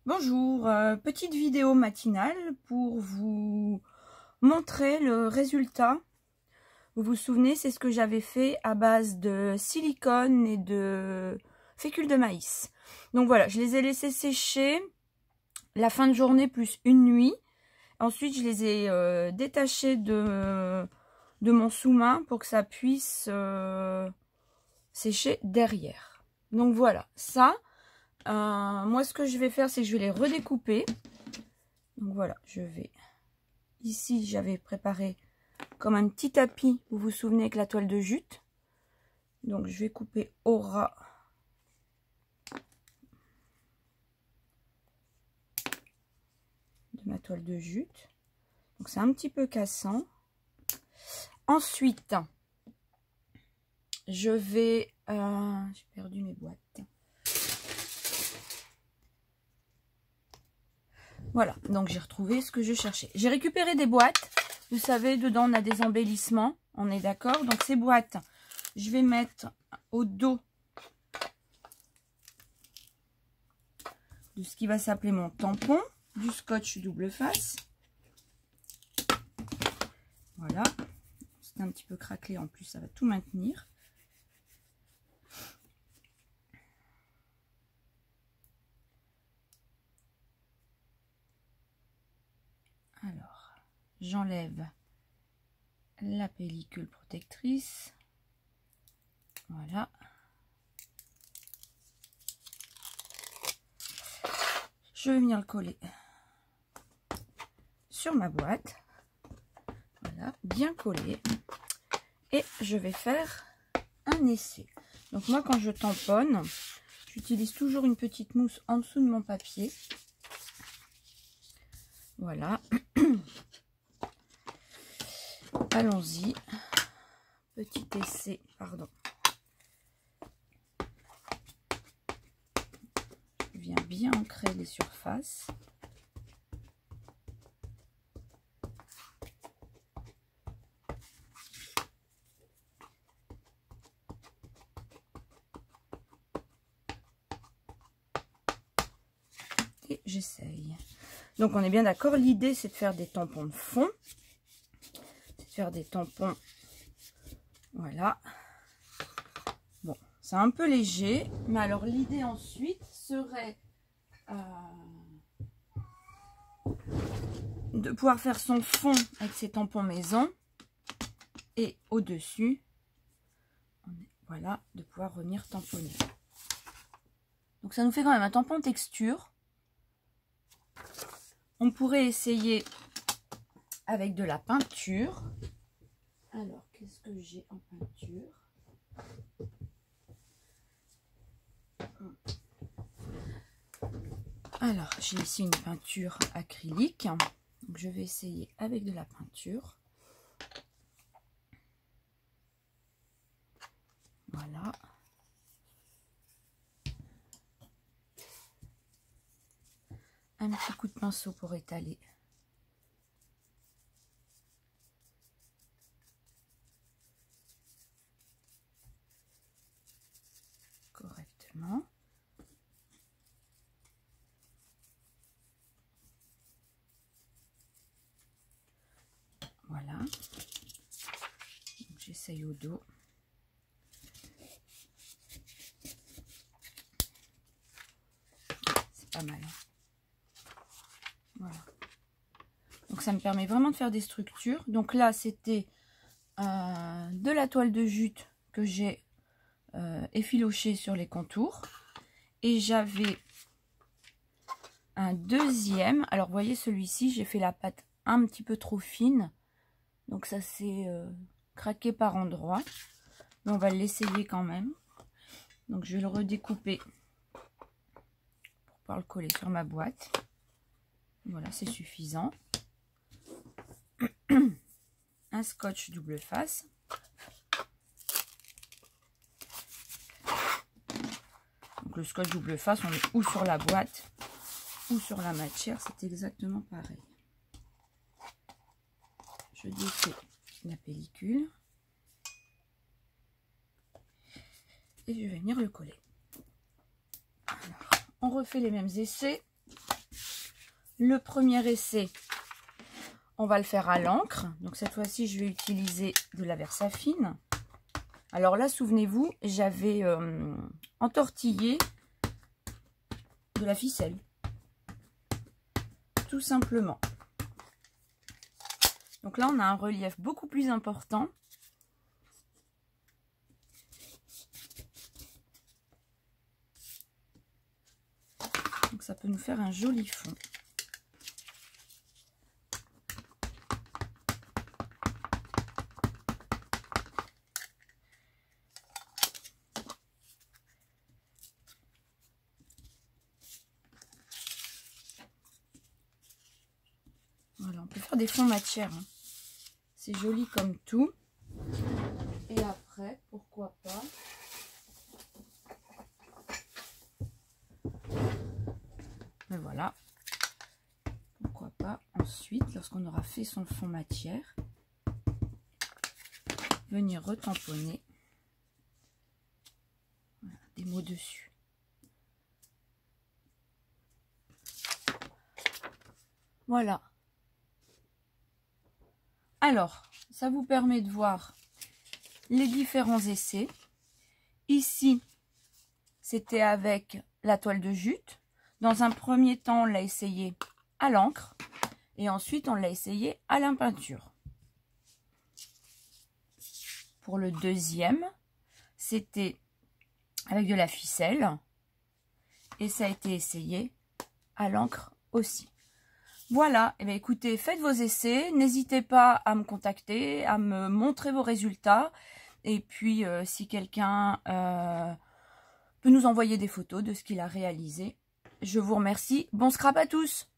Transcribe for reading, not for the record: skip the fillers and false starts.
Bonjour, petite vidéo matinale pour vous montrer le résultat. Vous vous souvenez, c'est ce que j'avais fait à base de silicone et de fécule de maïs. Donc voilà, je les ai laissés sécher la fin de journée plus une nuit. Ensuite, je les ai détachés de mon sous-main pour que ça puisse sécher derrière. Donc voilà, ça... moi, ce que je vais faire, c'est que je vais les redécouper. Donc voilà, je vais... Ici, j'avais préparé comme un petit tapis, vous vous souvenez, avec la toile de jute. Donc, je vais couper au ras de ma toile de jute. Donc, c'est un petit peu cassant. Ensuite, je vais... j'ai perdu mes boîtes. Voilà, donc j'ai retrouvé ce que je cherchais. J'ai récupéré des boîtes. Vous savez, dedans, on a des embellissements. On est d'accord? Donc, ces boîtes, je vais mettre au dos de ce qui va s'appeler mon tampon, du scotch double face. Voilà. C'est un petit peu craquelé en plus, ça va tout maintenir. Alors, j'enlève la pellicule protectrice. Voilà. Je vais venir le coller sur ma boîte. Voilà, bien collé. Et je vais faire un essai. Donc moi, quand je tamponne, j'utilise toujours une petite mousse en dessous de mon papier. Voilà. Allons-y. Petit essai, pardon. Je viens bien ancrer les surfaces. Et j'essaye. Donc on est bien d'accord, l'idée c'est de faire des tampons de fond. C'est de faire des tampons. Voilà. Bon, c'est un peu léger, mais alors l'idée ensuite serait de pouvoir faire son fond avec ces tampons maison et au-dessus, voilà, de pouvoir revenir tamponner. Donc ça nous fait quand même un tampon texture. On pourrait essayer avec de la peinture. Alors, qu'est-ce que j'ai en peinture? Alors, j'ai ici une peinture acrylique. Donc, je vais essayer avec de la peinture. Voilà. Un petit coup de pinceau pour étaler. Correctement. Voilà. J'essaye au dos. C'est pas mal. Voilà. Donc ça me permet vraiment de faire des structures. Donc là, c'était de la toile de jute que j'ai effiloché sur les contours. Et j'avais un deuxième. Alors, vous voyez, celui-ci, j'ai fait la pâte un petit peu trop fine. Donc, ça s'est craqué par endroits. Mais on va l'essayer quand même. Donc, je vais le redécouper pour pouvoir le coller sur ma boîte. Voilà, c'est suffisant. Un scotch double face. Donc, le scotch double face, on est ou sur la boîte ou sur la matière, c'est exactement pareil. Je défais la pellicule et je vais venir le coller. Alors, on refait les mêmes essais. Le premier essai, on va le faire à l'encre. Donc cette fois-ci, je vais utiliser de la Versafine. Alors là, souvenez-vous, j'avais entortillé de la ficelle. Tout simplement. Donc là, on a un relief beaucoup plus important. Donc ça peut nous faire un joli fond. Voilà, on peut faire des fonds matière. Hein. C'est joli comme tout. Et après, pourquoi pas. Mais voilà. Pourquoi pas ensuite, lorsqu'on aura fait son fond matière, venir retamponner voilà, des mots dessus. Voilà. Alors, ça vous permet de voir les différents essais. Ici, c'était avec la toile de jute. Dans un premier temps, on l'a essayé à l'encre. Et ensuite, on l'a essayé à la peinture. Pour le deuxième, c'était avec de la ficelle. Et ça a été essayé à l'encre aussi. Voilà, et bien écoutez, faites vos essais, n'hésitez pas à me contacter, à me montrer vos résultats. Et puis, si quelqu'un peut nous envoyer des photos de ce qu'il a réalisé, je vous remercie. Bon scrap à tous!